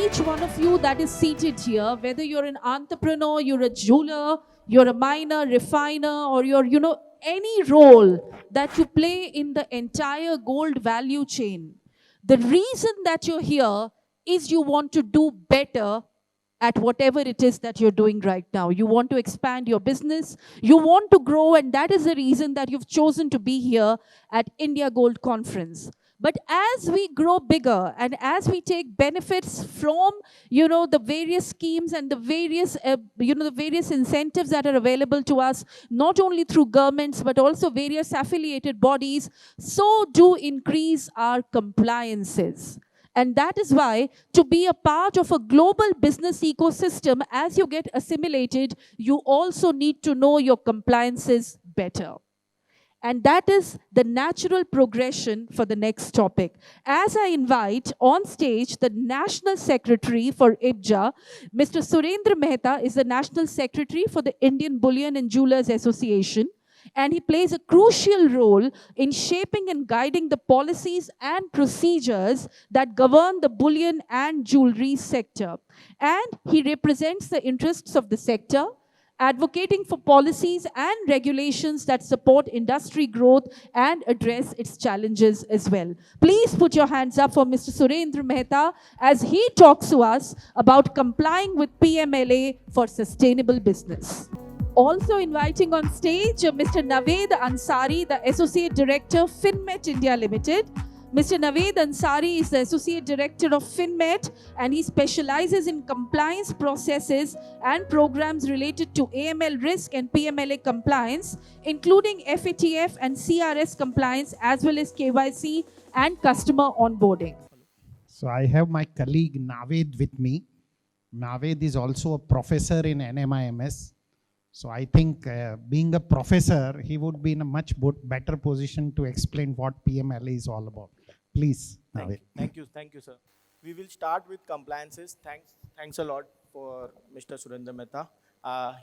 each one of you that is seated here, whether you're an entrepreneur, you're a jeweler, you're a miner, refiner, or you're, any role that you play in the entire gold value chain. The reason that you're here is you want to do better at whatever it is that you're doing right now. You want to expand your business, you want to grow, and that is the reason that you've chosen to be here at India Gold Conference. But as we grow bigger and as we take benefits from, the various schemes and the various, the various incentives that are available to us, not only through governments, but also various affiliated bodies, so do increase our compliances. And that is why, to be a part of a global business ecosystem, as you get assimilated, you also need to know your compliances better. And that is the natural progression for the next topic. As I invite on stage the National Secretary for IBJA, Mr. Surendra Mehta is the National Secretary for the Indian Bullion and Jewelers Association. And he plays a crucial role in shaping and guiding the policies and procedures that govern the bullion and jewelry sector. And he represents the interests of the sector, advocating for policies and regulations that support industry growth and address its challenges as well. Please put your hands up for Mr. Surendra Mehta as he talks to us about complying with PMLA for sustainable business. Also inviting on stage Mr. Naved Ansari, the Associate Director, Finmet India Limited. Mr. Naved Ansari is the Associate Director of Finmet, and he specializes in compliance processes and programs related to AML risk and PMLA compliance, including FATF and CRS compliance, as well as KYC and customer onboarding. So I have my colleague Naved with me. Naved is also a professor in NMIMS. So I think being a professor, he would be in a much better position to explain what PMLA is all about. Please, Naved. Thank you, sir. We will start with compliances. Thanks a lot for Mr. Surendra Mehta.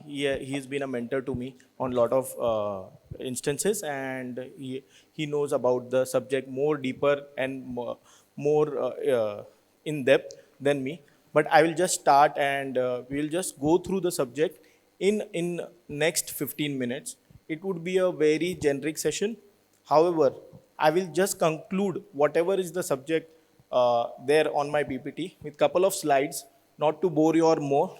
He's been a mentor to me on a lot of instances, and he knows about the subject more deeper and more in depth than me. But I will just start, and we will just go through the subject in next 15 minutes. It would be a very generic session. However, I will just conclude whatever is the subject there on my PPT with couple of slides, not to bore you or more,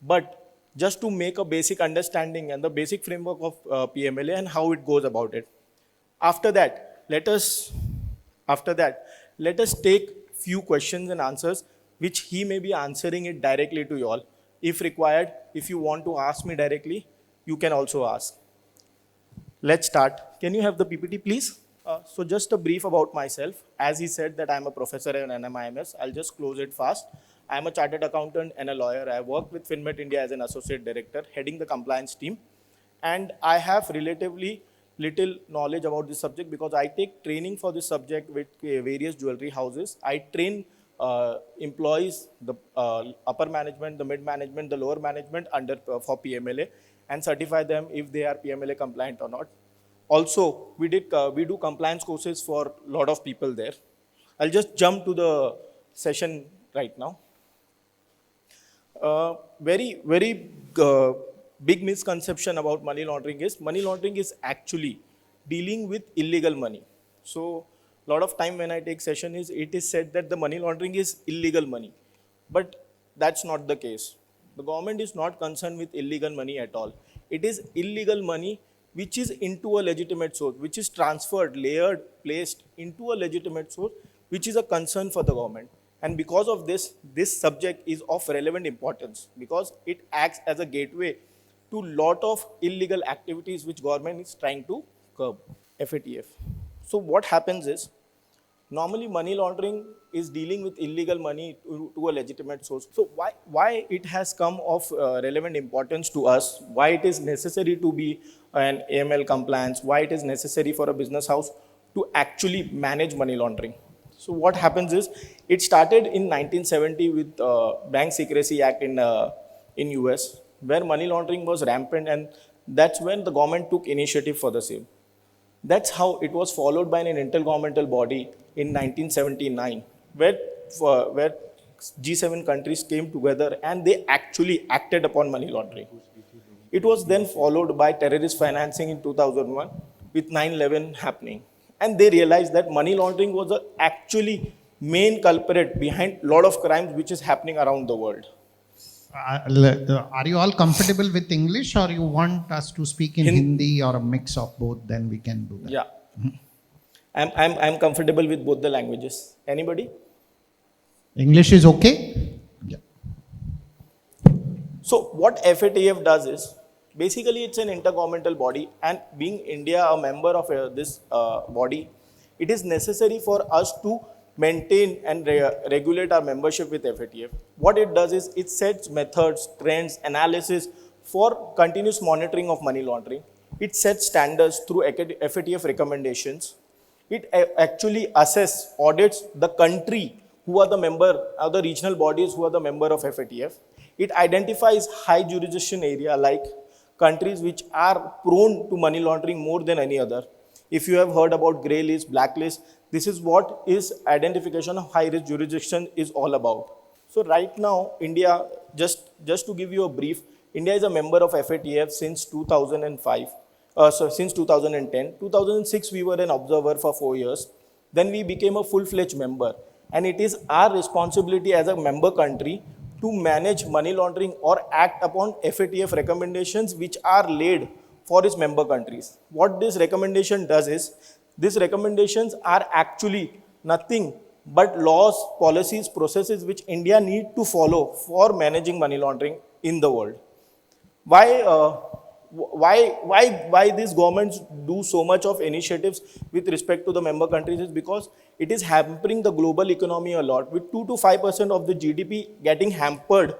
but just to make a basic understanding and the basic framework of PMLA and how it goes about it. After that, let us take few questions and answers, which he may be answering it directly to you all. If required, if you want to ask me directly, you can also ask. Let's start. Can you have the PPT, please? So just a brief about myself. As he said that I'm a professor in NMIMS, I'll just close it fast. I'm a chartered accountant and a lawyer. I work with Finmet India as an associate director, heading the compliance team. And I have relatively little knowledge about this subject because I take training for this subject with various jewelry houses. I train employees, the upper management, the mid management, the lower management for PMLA, and certify them if they are PMLA compliant or not. Also, we do compliance courses for a lot of people there. I'll just jump to the session right now. Very big misconception about money laundering is actually dealing with illegal money. So a lot of time when I take session it is said that the money laundering is illegal money, but that's not the case. The government is not concerned with illegal money at all. It is illegal money which is into a legitimate source, which is transferred, layered, placed into a legitimate source, which is a concern for the government. And because of this subject is of relevant importance because it acts as a gateway to lot of illegal activities which government is trying to curb. FATF. So what happens is, normally money laundering is dealing with illegal money to a legitimate source. So why it has come of relevant importance to us, why it is necessary to be an AML compliance, why it is necessary for a business house to actually manage money laundering. So what happens is, it started in 1970 with Bank Secrecy Act in US, where money laundering was rampant, and that's when the government took initiative for the same. That's how it was followed by an intergovernmental body in 1979, where G7 countries came together and they actually acted upon money laundering. It was then followed by terrorist financing in 2001 with 9/11 happening. And they realized that money laundering was the actually main culprit behind a lot of crimes which is happening around the world. Are you all comfortable with English, or you want us to speak in Hindi or a mix of both? Then we can do that. Yeah. I'm comfortable with both the languages. Anybody? English is okay? Yeah. So what FATF does is, basically it's an intergovernmental body, and being India a member of this body, it is necessary for us to maintain and regulate our membership with FATF. What it does is it sets methods, trends, analysis for continuous monitoring of money laundering. It sets standards through FATF recommendations. It actually assess, audits the country who are the member, other regional bodies who are the member of FATF. It identifies high jurisdiction area like countries which are prone to money laundering more than any other. If you have heard about grey list, black list, this is what is identification of high risk jurisdiction is all about. So right now, India, just to give you a brief, India is a member of FATF since 2005. Since 2010. 2006, we were an observer for 4 years. Then we became a full-fledged member. And it is our responsibility as a member country to manage money laundering or act upon FATF recommendations which are laid for its member countries. What this recommendation does is, these recommendations are actually nothing but laws, policies, processes which India need to follow for managing money laundering in the world. Why these governments do so much of initiatives with respect to the member countries is because it is hampering the global economy a lot, with 2 to 5% of the GDP getting hampered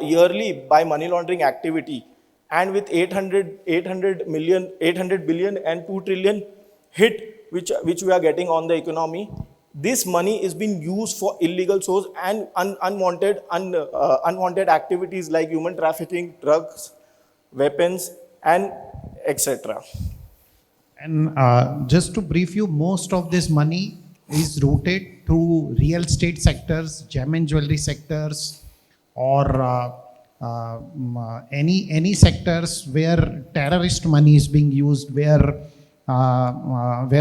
yearly by money laundering activity, and with 800 billion and 2 trillion hit which we are getting on the economy. This money is being used for illegal source and unwanted activities like human trafficking, drugs, weapons, and etc. And just to brief you, most of this money is routed through real estate sectors, gem and jewelry sectors, or any sectors where terrorist money is being used, where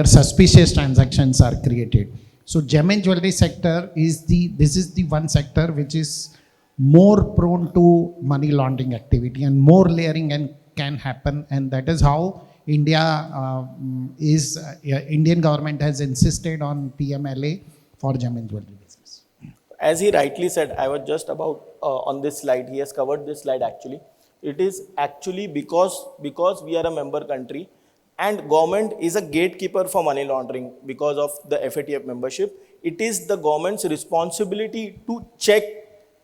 suspicious transactions are created. So gem and jewelry sector is the one sector which is more prone to money laundering activity, and more layering can happen, and that is how Indian government has insisted on PMLA for gem and jewelry business. As he rightly said, I was just about on this slide. He has covered this slide actually. It is actually because we are a member country, and government is a gatekeeper for money laundering because of the FATF membership. It is the government's responsibility to check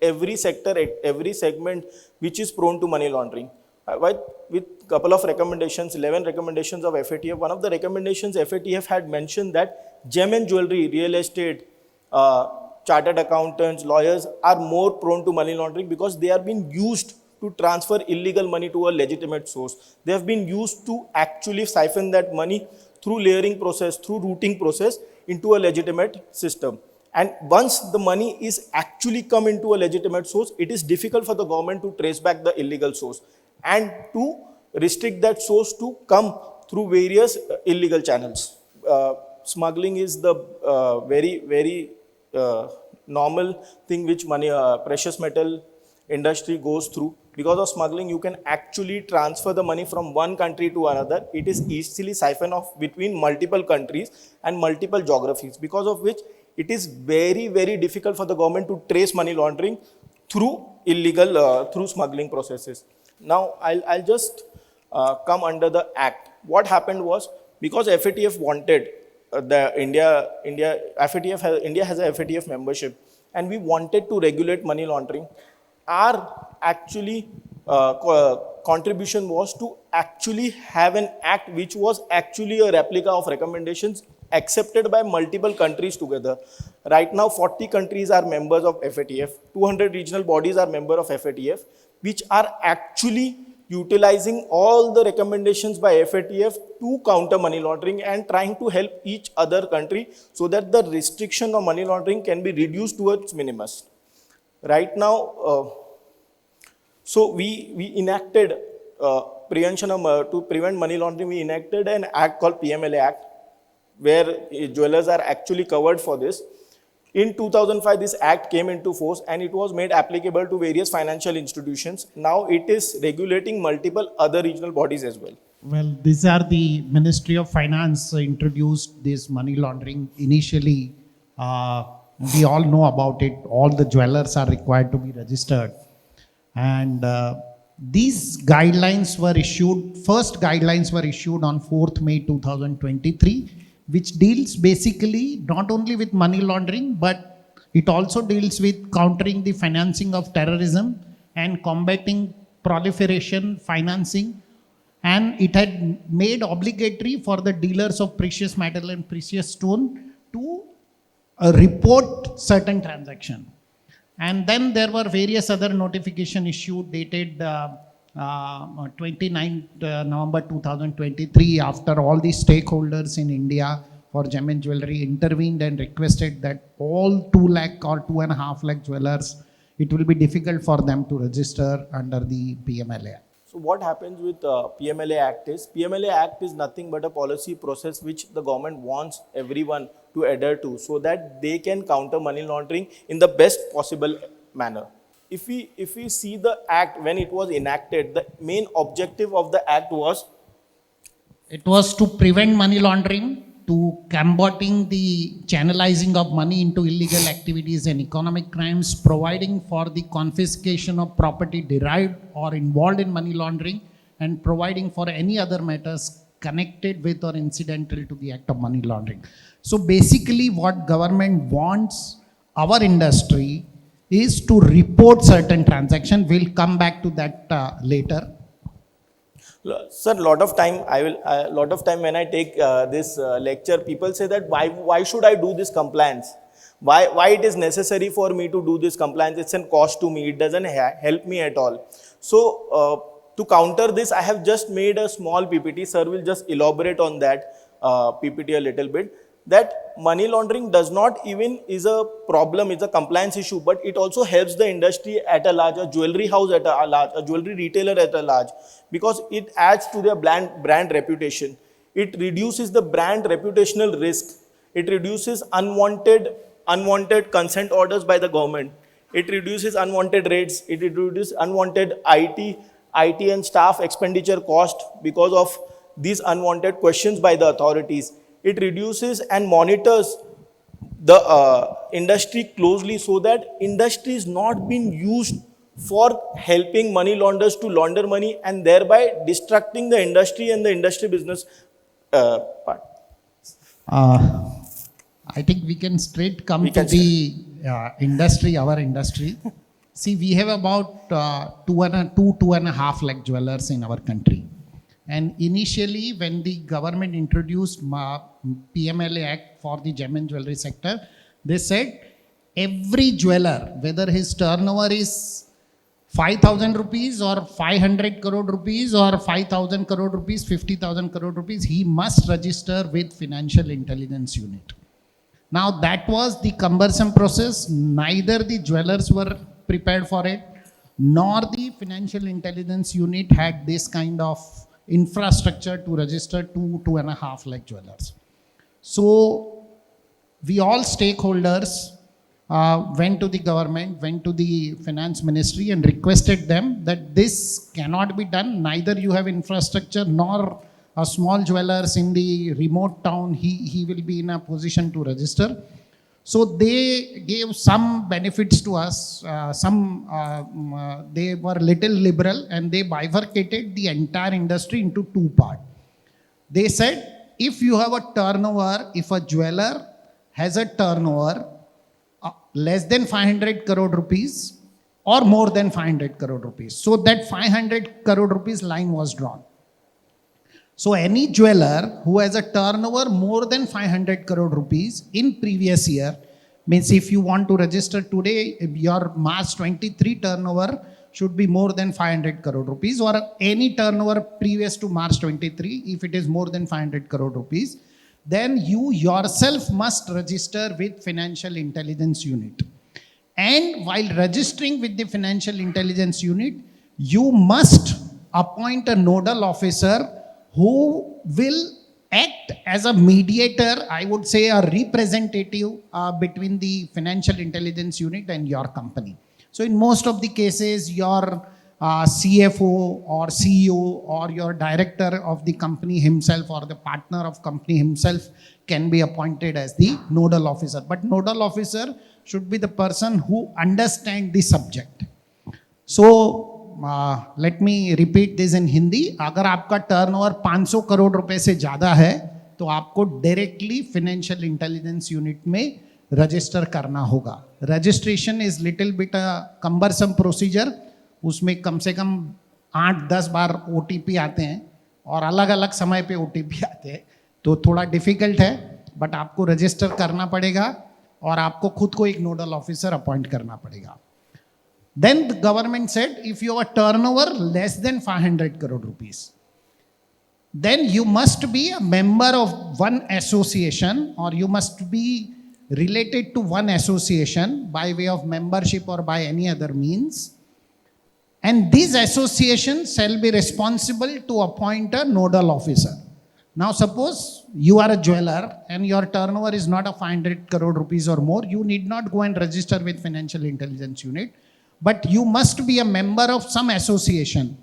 every sector, every segment which is prone to money laundering. With couple of recommendations, 11 recommendations of FATF, one of the recommendations FATF had mentioned that gem and jewelry, real estate, chartered accountants, lawyers are more prone to money laundering because they are being used to transfer illegal money to a legitimate source. They have been used to actually siphon that money through layering process, through routing process into a legitimate system. And once the money is actually come into a legitimate source, it is difficult for the government to trace back the illegal source and to restrict that source to come through various illegal channels. Smuggling is the very normal thing which precious metal industry goes through. Because of smuggling, you can actually transfer the money from one country to another. It is easily siphoned off between multiple countries and multiple geographies, because of which it is very difficult for the government to trace money laundering through illegal, through smuggling processes. Now, I'll just come under the act. What happened was, because FATF wanted India has a FATF membership, and we wanted to regulate money laundering. Our actually contribution was to actually have an act which was actually a replica of recommendations accepted by multiple countries together. Right now, 40 countries are members of FATF, 200 regional bodies are members of FATF, which are actually utilizing all the recommendations by FATF to counter money laundering and trying to help each other country so that the restriction of money laundering can be reduced to its minimum. Right now, so we enacted prevention of, to prevent money laundering, we enacted an act called PMLA Act, where jewelers are actually covered for this. In 2005, this act came into force and it was made applicable to various financial institutions. Now it is regulating multiple other regional bodies as well. Well, these are the Ministry of Finance introduced this money laundering initially. We all know about it. All the jewelers are required to be registered. And these guidelines were issued, first guidelines were issued on 4th May 2023, which deals basically not only with money laundering, but it also deals with countering the financing of terrorism and combating proliferation financing. And it had made obligatory for the dealers of precious metal and precious stone to report certain transaction. And then there were various other notification issued dated 29th November 2023, after all the stakeholders in India for gem and jewelry intervened and requested that all 2 lakh or 2.5 lakh jewelers, it will be difficult for them to register under the PMLA. So what happens with PMLA Act is nothing but a policy process which the government wants everyone to adhere to so that they can counter money laundering in the best possible manner. If we see the act when it was enacted, the main objective of the act was to prevent money laundering, to combating the channelizing of money into illegal activities and economic crimes, providing for the confiscation of property derived or involved in money laundering, and providing for any other matters connected with or incidental to the act of money laundering. So basically what government wants our industry is to report certain transactions. We'll come back to that later. Sir, lot of time when I take this lecture, people say that why should I do this compliance? Why it is necessary for me to do this compliance? It's a cost to me. It doesn't help me at all. So to counter this, I have just made a small PPT. Sir will just elaborate on that PPT a little bit. That money laundering does not even is a problem, it's a compliance issue, but it also helps the industry at a large, a jewelry house at a large, a jewelry retailer at a large, because it adds to their brand reputation. It reduces the brand reputational risk. It reduces unwanted consent orders by the government. It reduces unwanted rates. It reduces unwanted IT and staff expenditure cost because of these unwanted questions by the authorities. It reduces and monitors the industry closely so that industry is not being used for helping money launderers to launder money and thereby distracting the industry and the industry business part. I think we can straight come to the industry, our industry. See, we have about 2.5 lakh jewelers in our country. And initially, when the government introduced PMLA Act for the gem and jewelry sector, they said every jeweler, whether his turnover is 5,000 rupees or 500 crore rupees or 5,000 crore rupees, 50,000 crore rupees, he must register with Financial Intelligence Unit. Now, that was the cumbersome process. Neither the jewelers were prepared for it, nor the Financial Intelligence Unit had this kind of infrastructure to register 2.5 lakh jewelers. So we all stakeholders went to the government, went to the finance ministry and requested them that this cannot be done. Neither you have infrastructure nor a small jewelers in the remote town, he will be in a position to register. So they gave some benefits to us, they were little liberal and they bifurcated the entire industry into 2 parts. They said, if you have a turnover, if a jeweler has a turnover less than 500 crore rupees or more than 500 crore rupees, so that 500 crore rupees line was drawn. So any jeweler who has a turnover more than 500 crore rupees in previous year, means if you want to register today, your March 23 turnover should be more than 500 crore rupees, or any turnover previous to March 23, if it is more than 500 crore rupees, then you yourself must register with Financial Intelligence Unit. And while registering with the Financial Intelligence Unit, you must appoint a nodal officer who will act as a mediator, I would say a representative between the Financial Intelligence Unit and your company. So in most of the cases, your CFO or CEO or your director of the company himself or the partner of company himself can be appointed as the nodal officer. But nodal officer should be the person who understands the subject. So let me repeat this in Hindi. अगर आपका turnover 500 crore रुपए से ज़्यादा है तो आपको directly financial intelligence unit में register करना होगा. Registration is little bit a cumbersome procedure. उसमें कम से कम 8-10 बार OTP आते हैं और अलग अलग समय पे OTP आते हैं, तो थोड़ा डिफिकल्ट है, बट आपको रजिस्टर करना पड़ेगा और आपको खुद को एक नोडल ऑफिसर अपॉइंट करना पड़ेगा. Then the government said, if you have a turnover less than 500 crore rupees, then you must be a member of one association or you must be related to one association by way of membership or by any other means. And these associations shall be responsible to appoint a nodal officer. Now suppose you are a jeweler and your turnover is not a 500 crore rupees or more, you need not go and register with Financial Intelligence Unit, but you must be a member of some association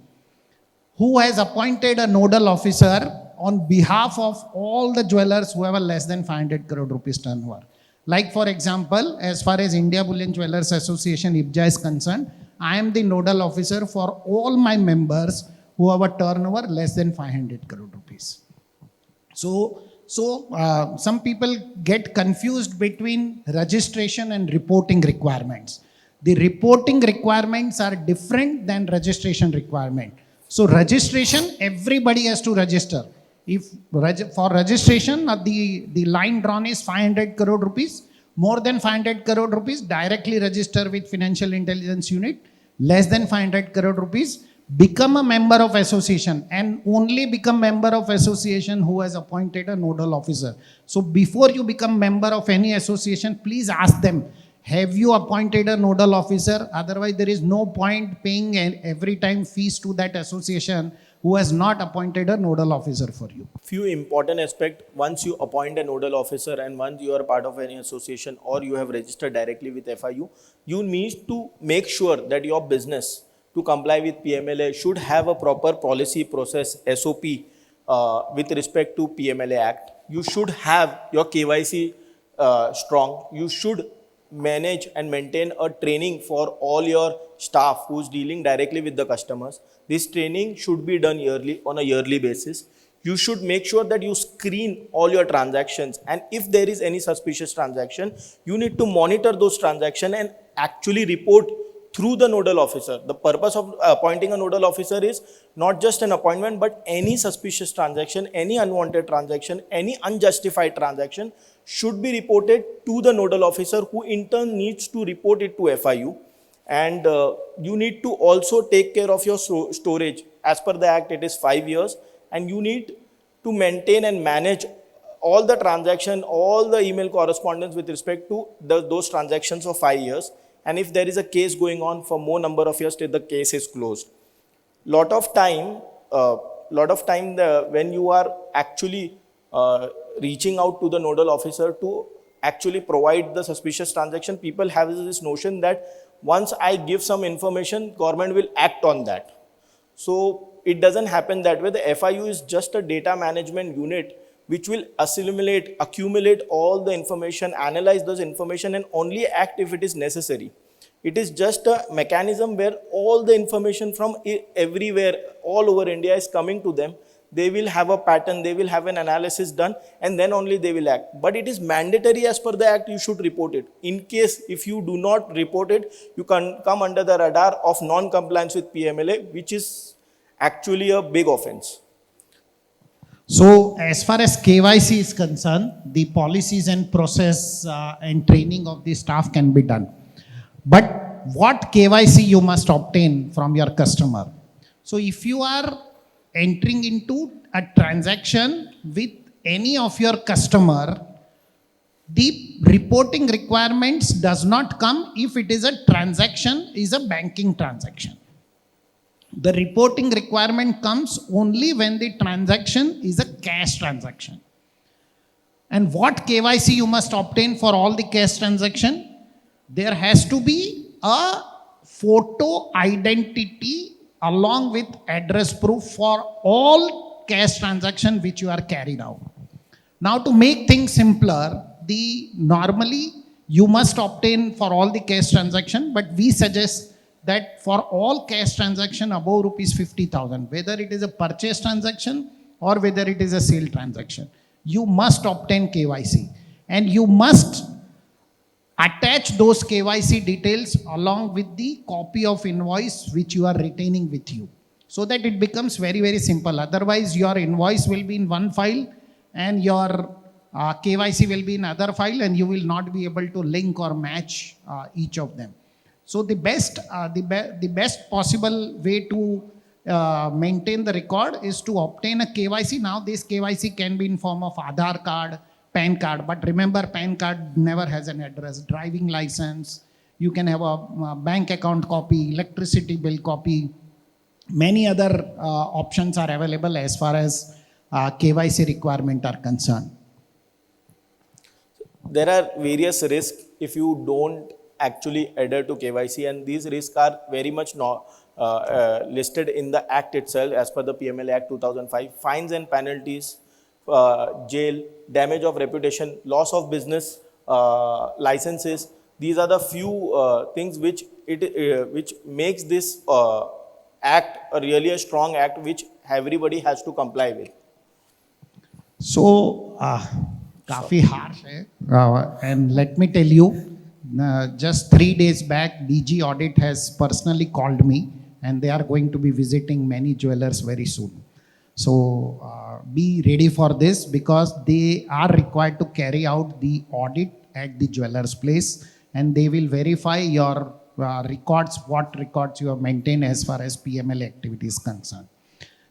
who has appointed a nodal officer on behalf of all the jewelers who have a less than 500 crore rupees turnover. Like for example, as far as India Bullion Jewelers Association IBJA is concerned, I am the nodal officer for all my members who have a turnover less than 500 crore rupees. So some people get confused between registration and reporting requirements. The reporting requirements are different than registration requirement. So registration, everybody has to register. If for registration, the line drawn is 500 crore rupees. More than 500 crore rupees, directly register with Financial Intelligence Unit. Less than 500 crore rupees, become a member of association, and only become member of association who has appointed a nodal officer. So before you become member of any association, please ask them, have you appointed a nodal officer? Otherwise, there is no point paying every time fees to that association who has not appointed a nodal officer for you. Few important aspects. Once you appoint a nodal officer and once you are part of any association or you have registered directly with FIU, you need to make sure that your business to comply with PMLA should have a proper policy process SOP with respect to PMLA Act. You should have your KYC strong. You should manage and maintain a training for all your staff who's dealing directly with the customers. This training should be done yearly, on a yearly basis. You should make sure that you screen all your transactions, and if there is any suspicious transaction, you need to monitor those transactions and actually report through the nodal officer. The purpose of appointing a nodal officer is not just an appointment, but any suspicious transaction, any unwanted transaction, any unjustified transaction should be reported to the nodal officer, who in turn needs to report it to FIU. And you need to also take care of your storage. As per the Act, it is 5 years, and you need to maintain and manage all the transaction, all the email correspondence with respect to those transactions for 5 years. And if there is a case going on for more number of years till the case is closed. Lot of time when you are actually reaching out to the nodal officer to actually provide the suspicious transaction, people have this notion that once I give some information, government will act on that. So it doesn't happen that way. The FIU is just a data management unit which will accumulate all the information, analyze those information, and only act if it is necessary. It is just a mechanism where all the information from everywhere, all over India is coming to them. They will have a pattern, they will have an analysis done, and then only they will act. But it is mandatory as per the Act, you should report it. In case if you do not report it, you can come under the radar of non-compliance with PMLA, which is actually a big offense. So as far as KYC is concerned, the policies and process and training of the staff can be done. But what KYC you must obtain from your customer? So if you are entering into a transaction with any of your customer, The reporting requirements does not come if it is a transaction, is a banking transaction. The reporting requirement comes only when the transaction is a cash transaction. And what KYC you must obtain for all the cash transaction? There has to be a photo identity along with address proof for all cash transaction which you are carried out. Now to make things simpler, normally you must obtain for all the cash transaction, but we suggest that for all cash transaction above rupees 50,000, whether it is a purchase transaction or whether it is a sale transaction, you must obtain KYC and you must attach those KYC details along with the copy of invoice which you are retaining with you, so that it becomes very, very simple. Otherwise, your invoice will be in one file and your KYC will be in another file, and you will not be able to link or match each of them. So the best possible way to maintain the record is to obtain a KYC. Now this KYC can be in form of Aadhaar card, PAN card, but remember PAN card never has an address. Driving license, you can have a bank account copy, electricity bill copy. Many other options are available as far as KYC requirement are concerned. There are various risks if you don't actually adhere to KYC, and these risks are very much listed in the Act itself as per the PMLA Act 2005. Fines and penalties, jail, damage of reputation, loss of business licenses. These are the few things which makes this act really a strong act which everybody has to comply with. So, काफी harsh है, and let me tell you, just 3 days back, DG Audit has personally called me, and they are going to be visiting many jewelers very soon. So be ready for this, because they are required to carry out the audit at the jeweler's place, and they will verify your records, what records you have maintained as far as PMLA activity is concerned.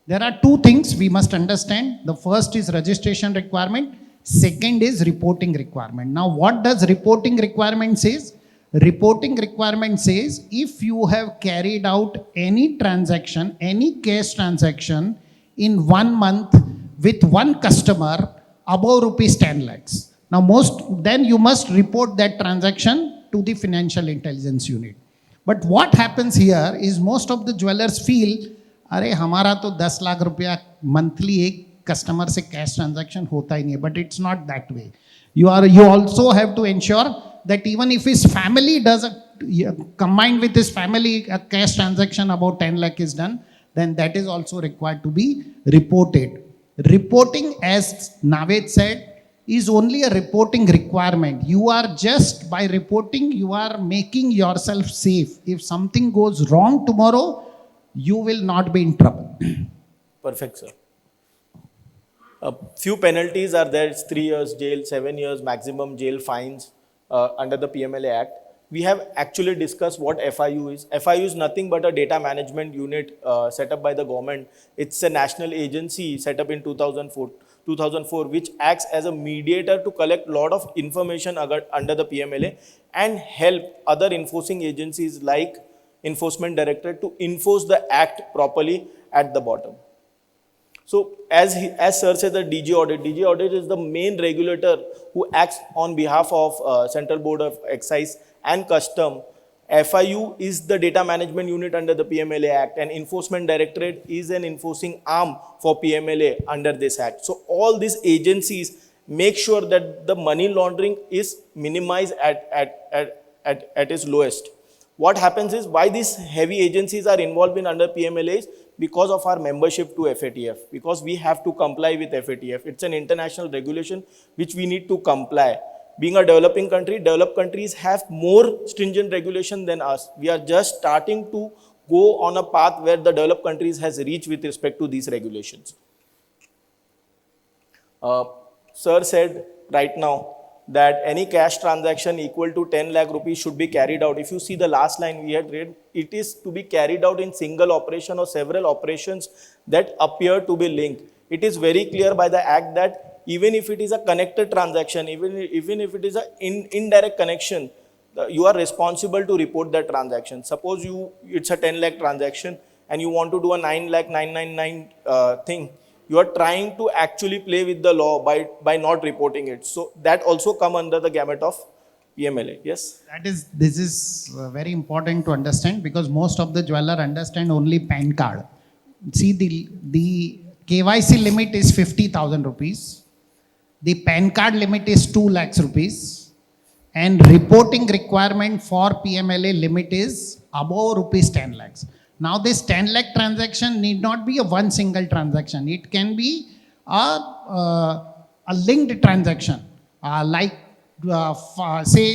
There are two things we must understand. The first is registration requirement. Second is reporting requirement. Now, what does reporting requirement says? Reporting requirement says if you have carried out any transaction, any cash transaction in 1 month with one customer above rupees 10 lakhs. Now, then you must report that transaction to the financial intelligence unit. But what happens here is most of the jewelers feel, अरे हमारा तो 10 लाख रुपया monthly एक customer से cash transaction होता ही नहीं है, but it's not that way. You also have to ensure that even if his family does combined with his family a cash transaction about 10 lakh is done, then that is also required to be reported. Reporting, as Naved said, is only a reporting requirement. You are just, by reporting, you are making yourself safe. If something goes wrong tomorrow, you will not be in trouble. Perfect, sir. A few penalties are there. It's 3 years jail, 7 years maximum jail fines under the PMLA Act. We have actually discussed what FIU is. FIU is nothing but a data management unit set up by the government. It's a national agency set up in 2004, which acts as a mediator to collect a lot of information under the PMLA and help other enforcing agencies like Enforcement Directorate to enforce the act properly at the bottom. So as Sir said, the DG Audit is the main regulator who acts on behalf of Central Board of Excise and Custom. FIU is the data management unit under the PMLA Act, and Enforcement Directorate is an enforcing arm for PMLA under this Act. So all these agencies make sure that the money laundering is minimized at its lowest. What happens is, why these heavy agencies are involved in under PMLA is because of our membership to FATF, because we have to comply with FATF. It's an international regulation which we need to comply. Being a developing country, developed countries have more stringent regulation than us. We are just starting to go on a path where the developed countries has reached with respect to these regulations. Sir said right now that any cash transaction equal to 10 lakh rupees should be carried out. If you see the last line we had read, it is to be carried out in single operation or several operations that appear to be linked. It is very clear by the Act that even if it is a connected transaction, even if it is an indirect connection, you are responsible to report that transaction. Suppose it's a 10 lakh transaction and you want to do a 9 lakh 999 thing, you are trying to actually play with the law by not reporting it. So that also come under the gamut of PMLA. Yes. This is very important to understand, because most of the jeweler understand only PAN card. See, the KYC limit is 50,000 rupees. The PAN card limit is 2 lakhs rupees. And reporting requirement for PMLA limit is above rupees 10 lakhs. Now this 10 lakh transaction need not be a one single transaction. It can be a linked transaction, say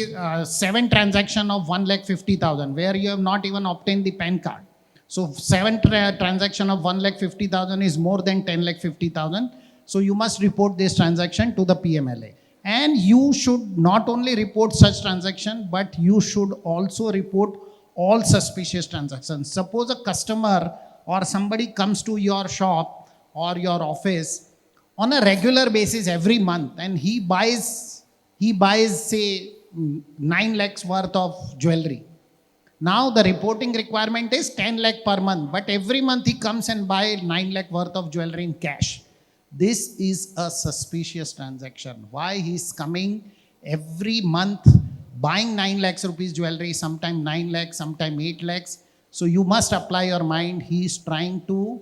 7 transaction of 1,50,000, where you have not even obtained the PAN card. So 7 transaction of 1,50,000 is more than 10,50,000. So you must report this transaction to the PMLA. And you should not only report such transaction, but you should also report all suspicious transactions. Suppose a customer or somebody comes to your shop or your office on a regular basis every month, and he buys say 9 lakhs worth of jewelry. Now the reporting requirement is 10 lakh per month, but every month he comes and buys 9 lakh worth of jewelry in cash. This is a suspicious transaction. Why he's coming every month buying 9 lakhs rupees jewelry, sometime 9 lakhs, sometime 8 lakhs. So you must apply your mind. He is trying to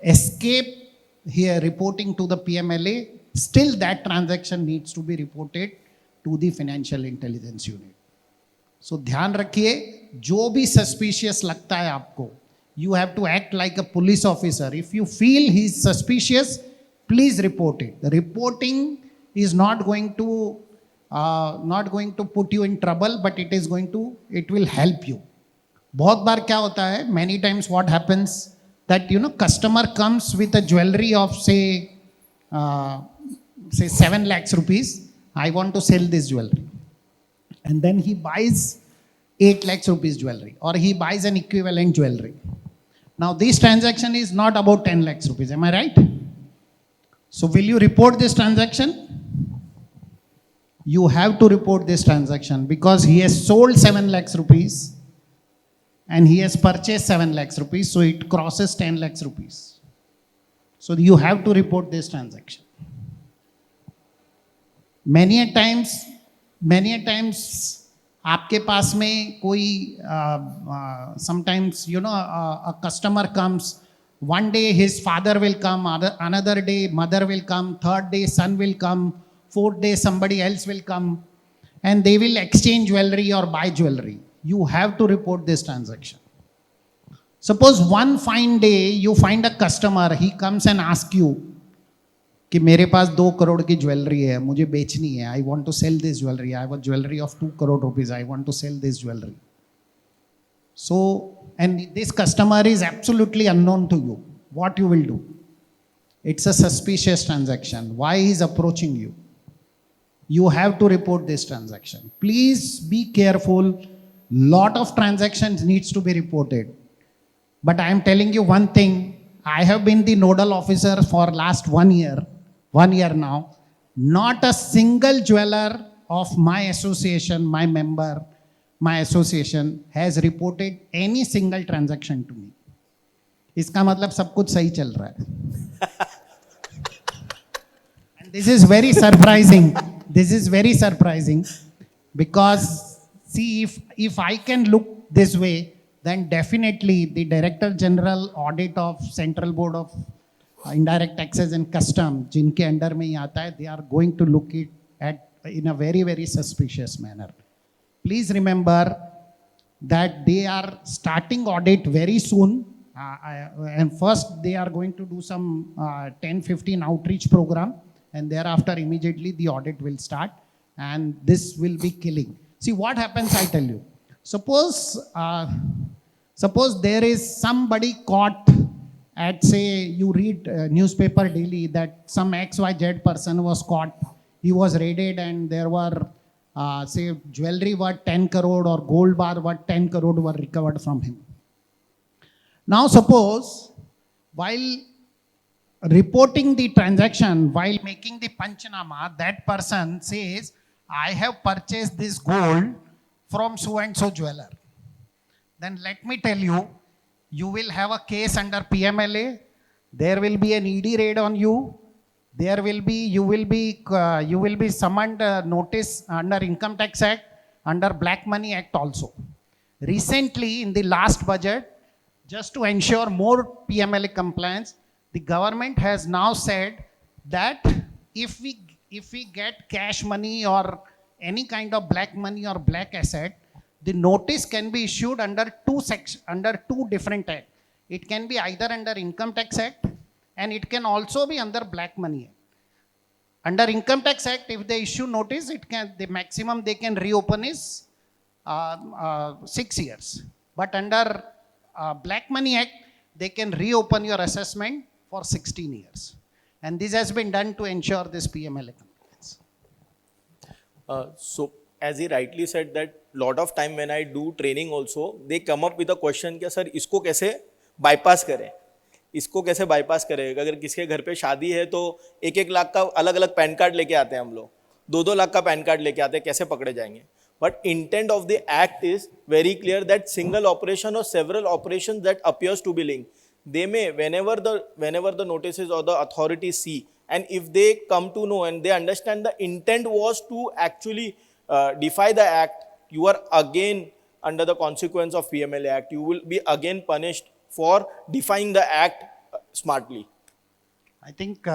escape here reporting to the PMLA. Still that transaction needs to be reported to the Financial Intelligence Unit. So ध्यान रखिए, जो भी suspicious लगता है आपको, you have to act like a police officer. If you feel he is suspicious, please report it. The reporting is not going to put you in trouble, but it will help you. बहुत बार क्या होता है, many times what happens that customer comes with a jewelry of say 7 lakhs rupees. I want to sell this jewelry, and then he buys 8 lakhs rupees jewelry, or he buys an equivalent jewelry. Now this transaction is not about 10 lakhs rupees. Am I right? So will you report this transaction? You have to report this transaction, because he has sold 7 lakhs rupees and he has purchased 7 lakhs rupees. So it crosses 10 lakhs rupees. So you have to report this transaction. Many a times आपके पास में कोई sometimes a customer comes. One day his father will come, another day mother will come, third day son will come, fourth day somebody else will come, and they will exchange jewelry or buy jewelry. You have to report this transaction. Suppose one fine day you find a customer, he comes and asks you कि मेरे पास 2 करोड़ की jewellery है, मुझे बेचनी है, I want to sell this jewelry, I have a jewelry of 2 crore rupees, I want to sell this jewelry. So, and this customer is absolutely unknown to you. What you will do? It's a suspicious transaction. Why he is approaching you? You have to report this transaction. Please be careful. Lot of transactions needs to be reported. But I am telling you one thing. I have been the nodal officer for last 1 year. 1 year now. Not a single jeweler of my association, my member, my association has reported any single transaction to me. इसका मतलब सब कुछ सही चल रहा है. And this is very surprising. This is very surprising, because see, if I can look this way, then definitely the Director General Audit of Central Board of Indirect Taxes and Customs, जिनके under में ही आता है, they are going to look it at in a very, very suspicious manner. Please remember that they are starting audit very soon, and first they are going to do some 10-15 outreach program, and thereafter immediately the audit will start, and this will be killing. See what happens, I tell you. Suppose there is somebody caught at, say, you read newspaper daily that some XYZ person was caught, he was raided, and there were say jewelry worth 10 crore or gold bar worth 10 crore were recovered from him. Now suppose while reporting the transaction while making the Panchanama, that person says, I have purchased this gold from so and so jeweler. Then let me tell you, you will have a case under PMLA. There will be an ED raid on you. There will be, you will be summoned notice under Income Tax Act, under Black Money Act also. Recently, in the last budget, just to ensure more PMLA compliance, the government has now said that if we get cash money or any kind of black money or black asset, the notice can be issued under two different acts. It can be either under Income Tax Act and it can also be under Black Money Act. Under Income Tax Act, if they issue notice, the maximum they can reopen is 6 years. But under Black Money Act, they can reopen your assessment for 16 years. And this has been done to ensure this PMLA compliance. So as he rightly said that lot of time when I do training also, they come up with a question कि sir इसको कैसे bypass करें, इसको कैसे bypass करें. अगर किसी के घर पे शादी है तो 1-1 लाख का अलग अलग पैन कार्ड लेके आते हैं हम लोग, 2-2 लाख का पैन कार्ड लेके आते हैं, कैसे पकड़े जाएंगे. But intent of the act is very clear that single operation or several operations that appears to be linked, they may, whenever the notices or the authorities see, and if they come to know and they understand the intent was to actually defy the act, you are again under the consequence of PMLA Act. You will be again punished for defying the act smartly. I think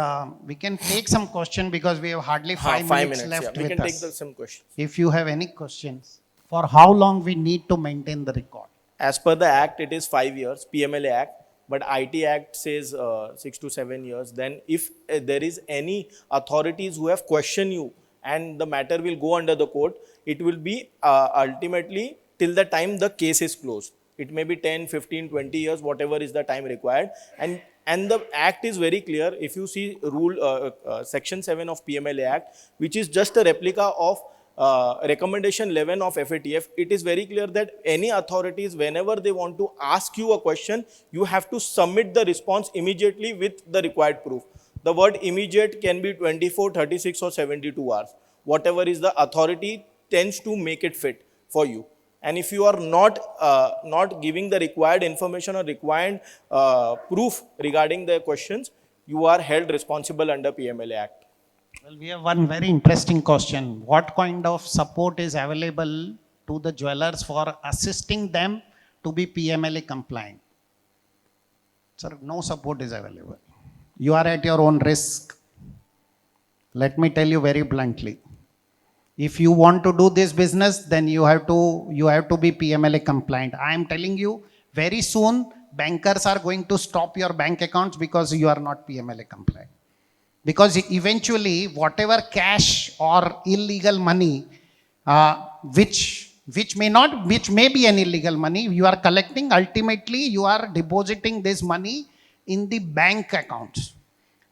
we can take some question because we have hardly 5 minutes left We with can us. take some questions. If you have any questions, for how long we need to maintain the record? As per the act, it is 5 years, PMLA Act, but IT Act says 6 to 7 years. Then if there is any authorities who have questioned you and the matter will go under the court, it will be ultimately till the time the case is closed. It may be 10, 15, 20 years, whatever is the time required. And the act is very clear. If you see section 7 of PMLA Act, which is just a replica of recommendation 11 of FATF, it is very clear that any authorities, whenever they want to ask you a question, you have to submit the response immediately with the required proof. The word immediate can be 24, 36 or 72 hours. Whatever is the authority tends to make it fit for you. And if you are not giving the required information or required proof regarding the questions, you are held responsible under PMLA Act. Well, we have one very interesting question. What kind of support is available to the jewelers for assisting them to be PMLA compliant? Sir, no support is available. You are at your own risk. Let me tell you very bluntly. If you want to do this business, then you have to be PMLA compliant. I am telling you, very soon bankers are going to stop your bank accounts because you are not PMLA compliant. Because eventually, whatever cash or illegal money, which may be an illegal money, you are collecting, ultimately you are depositing this money in the bank accounts.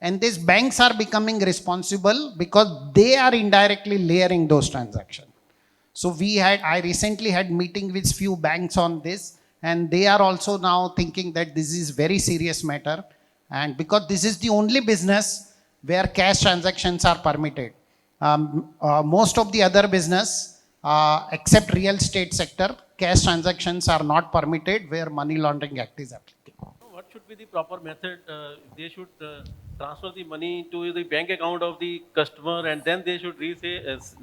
And these banks are becoming responsible because they are indirectly layering those transactions. So I recently had meeting with few banks on this, and they are also now thinking that this is very serious matter. And because this is the only business where cash transactions are permitted. Most of the other business, except real estate sector, cash transactions are not permitted where Money Laundering Act is applicable. What should be the proper method? They should transfer the money to the bank account of the customer and then they should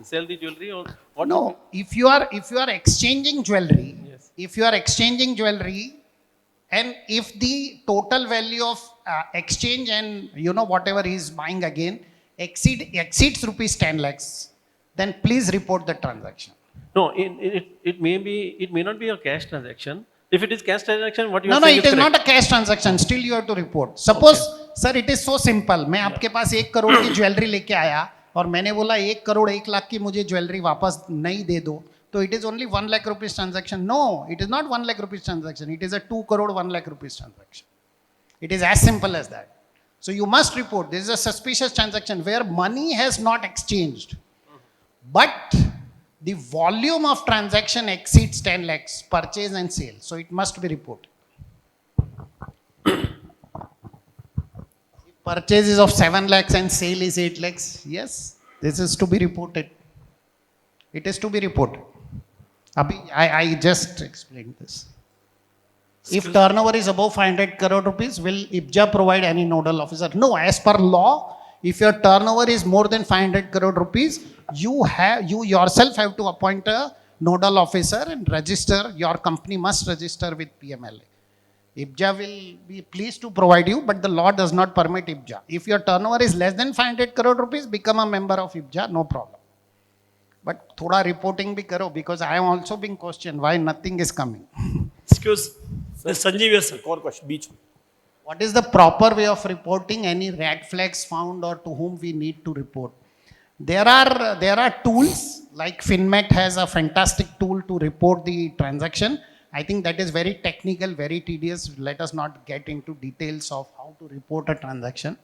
sell the jewelry, or what? No, if you are exchanging jewelry, Yes. if you are exchanging jewelry, and if the total value of exchange and whatever he is buying again exceeds rupees 10 lakhs, then please report the transaction. No, it may not be a cash transaction. If it is cash transaction, what you No, are no, saying it is is not correct. a cash transaction. Still you have to report. Suppose, sir, it is so simple. मैं आपके पास 1 करोड़ की jewellery लेके आया और मैंने बोला 1 करोड़ 1 लाख की मुझे ज्वेलरी वापस नहीं दे दो, तो it is only 1 lakh rupees transaction. No, it is not 1 lakh rupees transaction. It is a 2 crore 1 lakh rupees transaction. It is as simple as that. So you must report. This is a suspicious transaction where money has not exchanged, but the volume of transaction exceeds 10 lakhs, purchase and sale. So it must be reported. purchase is of 7 lakhs and sale is 8 lakhs. Yes, this is to be reported. It is to be reported. I just explained this. If turnover is above 500 crore rupees, will IBJA provide any nodal officer? No, as per law, if your turnover is more than 500 crore rupees, you yourself have to appoint a nodal officer and register. Your company must register with PMLA. IBJA will be pleased to provide you, but the law does not permit IBJA. If your turnover is less than 500 crore rupees, become a member of IBJA, no problem. But thoda reporting bhi karo, because I am also being questioned why nothing is coming. Excuse, Sanjeev, yes, sir. Or question, beach. What is the proper way of reporting any red flags found or to whom we need to report? There are tools like Finmet has a fantastic tool to report the transaction. I think that is very technical, very tedious. Let us not get into details of how to report a transaction.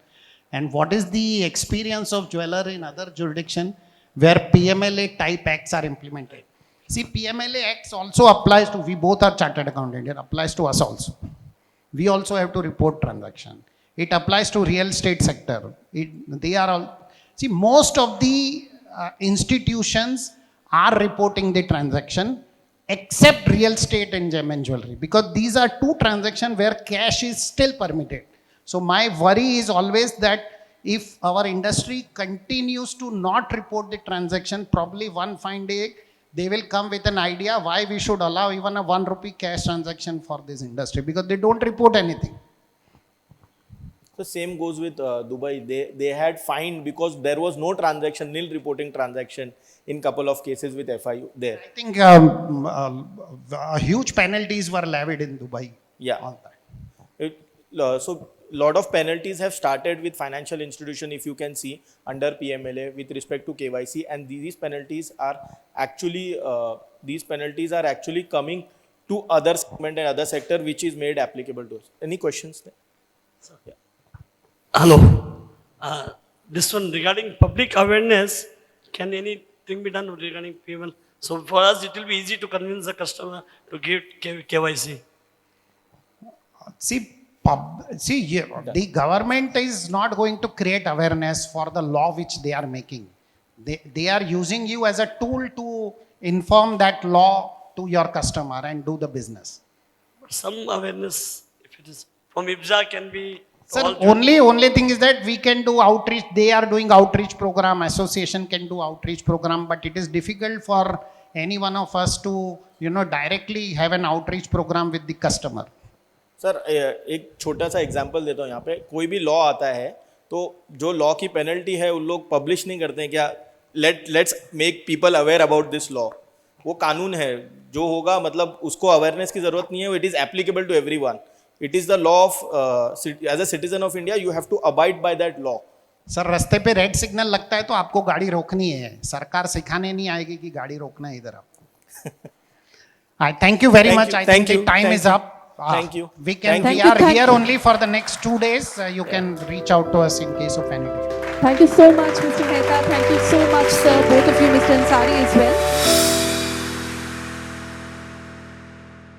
And what is the experience of jeweler in other jurisdiction where PMLA type acts are implemented? See, PMLA acts also applies to, we both are chartered accountant, it applies to us also. We also have to report transaction. It applies to real estate sector. They are all, see, most of the institutions are reporting the transaction except real estate and gem and jewelry, because these are two transactions where cash is still permitted. So my worry is always that if our industry continues to not report the transaction, probably one fine day they will come with an idea why we should allow even a 1 rupee cash transaction for this industry, because they don't report anything. The same goes with Dubai. They had fined because there was no transaction, nil reporting transaction in couple of cases with FIU there. I think huge penalties were levied in Dubai. Yeah. On that. So lot of penalties have started with financial institution, if you can see, under PMLA with respect to KYC, and these penalties are actually coming to other segment and other sector, which is made applicable to us. Any questions there? Yeah. Hello. This one regarding public awareness, can anything be done regarding PML? So for us, it will be easy to convince the customer to give KYC. The government is not going to create awareness for the law which they are making. They are using you as a tool to inform that law to your customer and do the business. But some awareness, if it is from IBJA, can be. Sir, only thing is that we can do outreach. They are doing outreach program. Association can do outreach program, but it is difficult for any one of us to, directly have an outreach program with the customer. Sir एक छोटा सा example देता हूँ यहाँ पे. कोई भी law आता है तो जो लॉ की पेनल्टी है उन लोग पब्लिश नहीं करते हैं क्या, let's make people aware about this law. वो कानून है, जो होगा मतलब उसको अवेयरनेस की जरूरत नहीं है. It is applicable to everyone. It is the law of as a citizen of India, you have to abide by that law. Sir रास्ते पे रेड सिग्नल लगता है तो आपको गाड़ी रोकनी है. सरकार सिखाने नहीं आएगी कि गाड़ी रोकना है इधर आपको. Thank you very much. I think the time is up. Thank you. We are here only for the next 2 days. You can reach out to us in case of any difficulty. Thank you so much, Mr. Mehta. Thank you so much, sir, both of you, Mr. Ansari as well.